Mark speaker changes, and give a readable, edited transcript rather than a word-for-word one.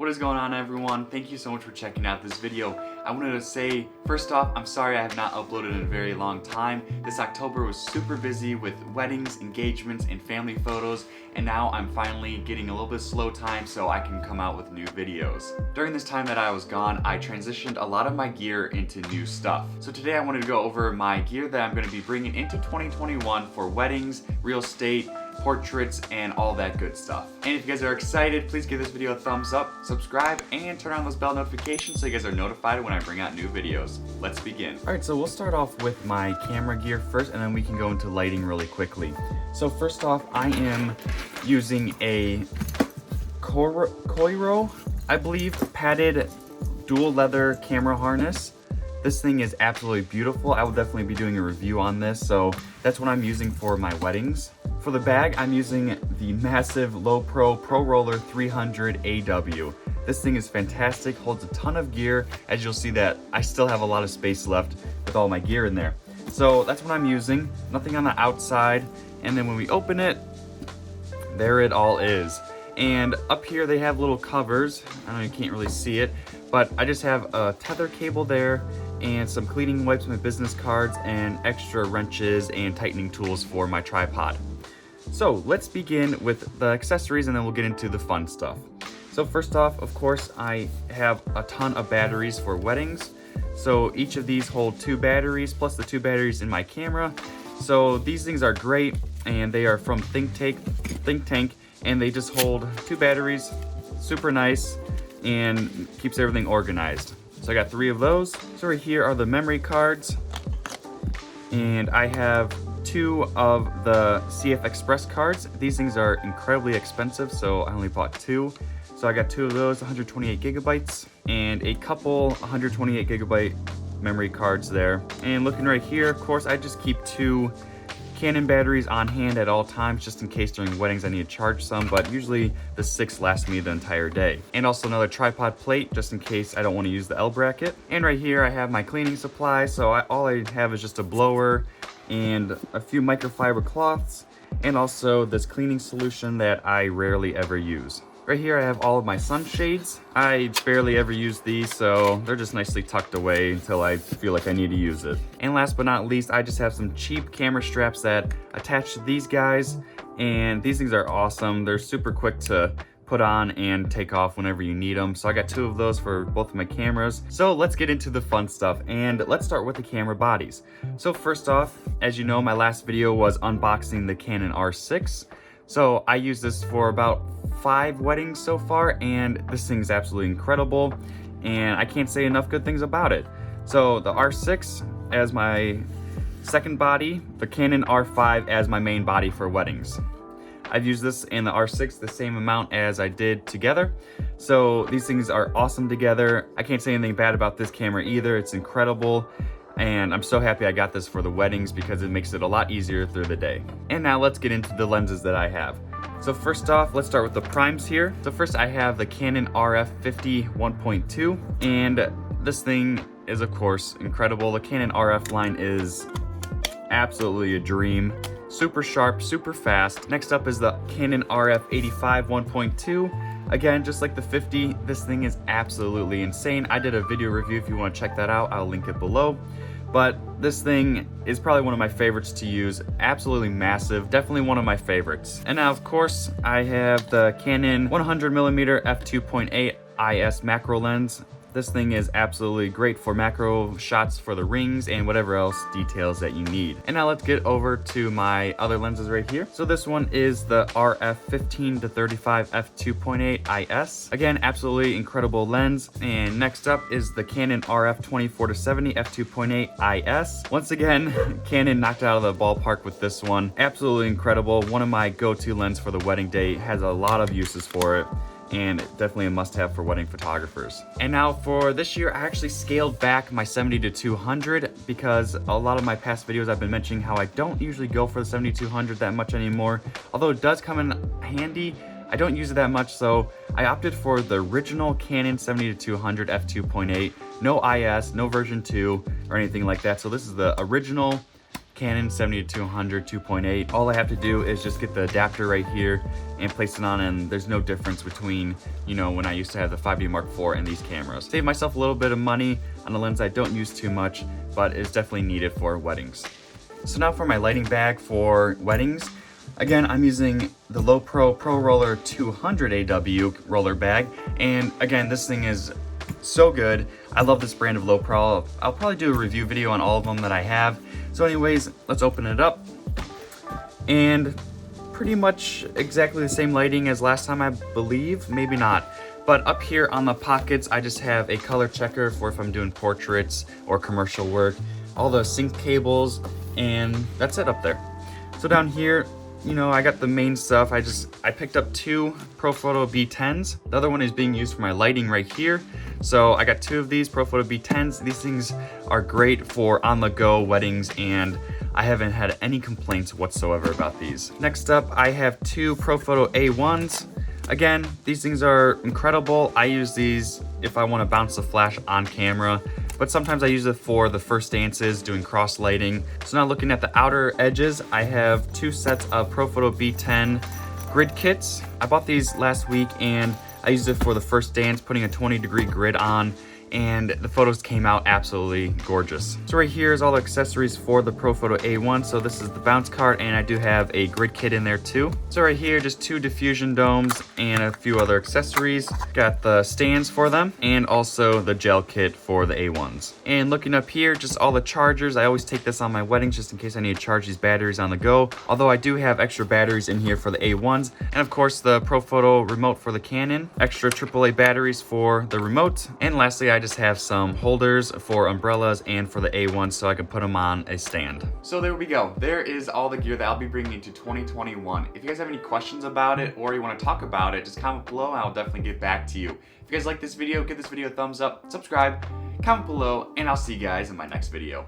Speaker 1: What is going on, everyone? Thank you so much for checking out this video. I wanted to say, first off, I'm sorry I have not uploaded in a very long time. This October was super busy with weddings, engagements, and family photos, and now I'm finally getting a little bit slow time so I can come out with new videos. During this time that I was gone, I transitioned a lot of my gear into new stuff. So today I wanted to go over my gear that I'm going to be bringing into 2021 for weddings, real estate, portraits, and all that good stuff. And if you guys are excited, please give this video a thumbs up, subscribe, and turn on those bell notifications so you guys are notified when I bring out new videos. Let's begin. Alright, so we'll start off with my camera gear first, and then we can go into lighting really quickly. So first off, I am using a Coiro, I believe, padded dual leather camera harness. This thing is absolutely beautiful. I will definitely be doing a review on this, so that's what I'm using for my weddings. For the bag, I'm using the massive Low Pro Roller 300 AW. This thing is fantastic, holds a ton of gear. As you'll see that I still have a lot of space left with all my gear in there. So that's what I'm using, nothing on the outside. And then when we open it, there it all is. And up here they have little covers. I know you can't really see it, but I just have a tether cable there and some cleaning wipes, my business cards, and extra wrenches and tightening tools for my tripod. So let's begin with the accessories and then we'll get into the fun stuff. So first off, of course, I have a ton of batteries for weddings. So each of these hold 2 batteries plus the 2 batteries in my camera. So these things are great, and they are from Think Tank, and they just hold 2 batteries, super nice, and keeps everything organized. So I got 3 of those. So right here are the memory cards, and I have 2 of the CF Express cards. These things are incredibly expensive, so I only bought 2. So I got 2 of those, 128 gigabytes, and a couple 128 gigabyte memory cards there. And looking right here, of course, I just keep 2 Canon batteries on hand at all times, just in case during weddings I need to charge some, but usually the 6 lasts me the entire day. And also another tripod plate, just in case I don't want to use the L bracket. And right here I have my cleaning supplies, so all I have is just a blower and a few microfiber cloths, and also this cleaning solution that I rarely ever use. Right here I have all of my sunshades. I barely ever use these, so they're just nicely tucked away until I feel like I need to use it. And last but not least, I just have some cheap camera straps that attach to these guys, and these things are awesome. They're super quick to put on and take off whenever you need them. So I got 2 of those for both of my cameras. So let's get into the fun stuff, and let's start with the camera bodies. So first off, as you know, my last video was unboxing the Canon R6. So I used this for about 5 weddings so far, and this thing's absolutely incredible, and I can't say enough good things about it. So the R6 as my second body, the Canon R5 as my main body for weddings. I've used this and the R6 the same amount as I did together. So these things are awesome together. I can't say anything bad about this camera either. It's incredible. And I'm so happy I got this for the weddings because it makes it a lot easier through the day. And now let's get into the lenses that I have. So first off, let's start with the primes here. So first I have the Canon RF50 1.2, and this thing is of course incredible. The Canon RF line is absolutely a dream. Super sharp, super fast. Next up is the Canon RF85 1.2. Again, just like the 50, this thing is absolutely insane. I did a video review if you want to check that out. I'll link it below. But this thing is probably one of my favorites to use. Absolutely massive, definitely one of my favorites. And now of course, I have the Canon 100mm f2.8 IS macro lens. This thing is absolutely great for macro shots for the rings and whatever else details that you need. And now let's get over to my other lenses right here. So this one is the RF 15 to 35 f2.8 IS. Again, absolutely incredible lens. And next up is the Canon RF 24 to 70 f2.8 IS. Once again, Canon knocked it out of the ballpark with this one. Absolutely incredible. One of my go-to lenses for the wedding day. Has a lot of uses for it, and definitely a must-have for wedding photographers. And now for this year, I actually scaled back my 70 to 200 because a lot of my past videos I've been mentioning how I don't usually go for the 70-200 that much anymore. Although it does come in handy, I don't use it that much, so I opted for the original Canon 70 to 200 f2.8, no IS, no version 2 or anything like that. So this is the original Canon 70-200 2.8. All I have to do is just get the adapter right here and place it on, and there's no difference between, you know, when I used to have the 5D Mark IV and these cameras. Save myself a little bit of money on a lens I don't use too much, but it's definitely needed for weddings. So now for my lighting bag for weddings. Again, I'm using the Lowepro Pro Roller 200 AW roller bag, and again, this thing is so good. I love this brand of Lowepro. I'll probably do a review video on all of them that I have. So anyways, let's open it up. And pretty much exactly the same lighting as last time, I believe, maybe not. But up here on the pockets, I just have a color checker for if I'm doing portraits or commercial work, all the sync cables, and that's it up there. So down here, you know, I got the main stuff. I picked up two Profoto B10s. The other one is being used for my lighting right here. So I got two of these Profoto B10s. These things are great for on-the-go weddings, and I haven't had any complaints whatsoever about these. Next up, I have two Profoto A1s. Again, these things are incredible. I use these if I want to bounce the flash on camera, but sometimes I use it for the first dances, doing cross lighting. So now looking at the outer edges, I have two sets of Profoto B10 grid kits. I bought these last week and I used it for the first dance, putting a 20-degree grid on, and the photos came out absolutely gorgeous. So right here is all the accessories for the Profoto A1. So this is the bounce card, and I do have a grid kit in there too. So right here, just two diffusion domes and a few other accessories. Got the stands for them and also the gel kit for the A1s. And looking up here, just all the chargers. I always take this on my weddings just in case I need to charge these batteries on the go. Although I do have extra batteries in here for the A1s. And of course the Profoto remote for the Canon, extra AAA batteries for the remote. And lastly, I just have some holders for umbrellas and for the A1 so I can put them on a stand. So there we go. There is all the gear that I'll be bringing into 2021. If you guys have any questions about it or you want to talk about it, just comment below and I'll definitely get back to you. If you guys like this video, give this video a thumbs up, subscribe, comment below, and I'll see you guys in my next video.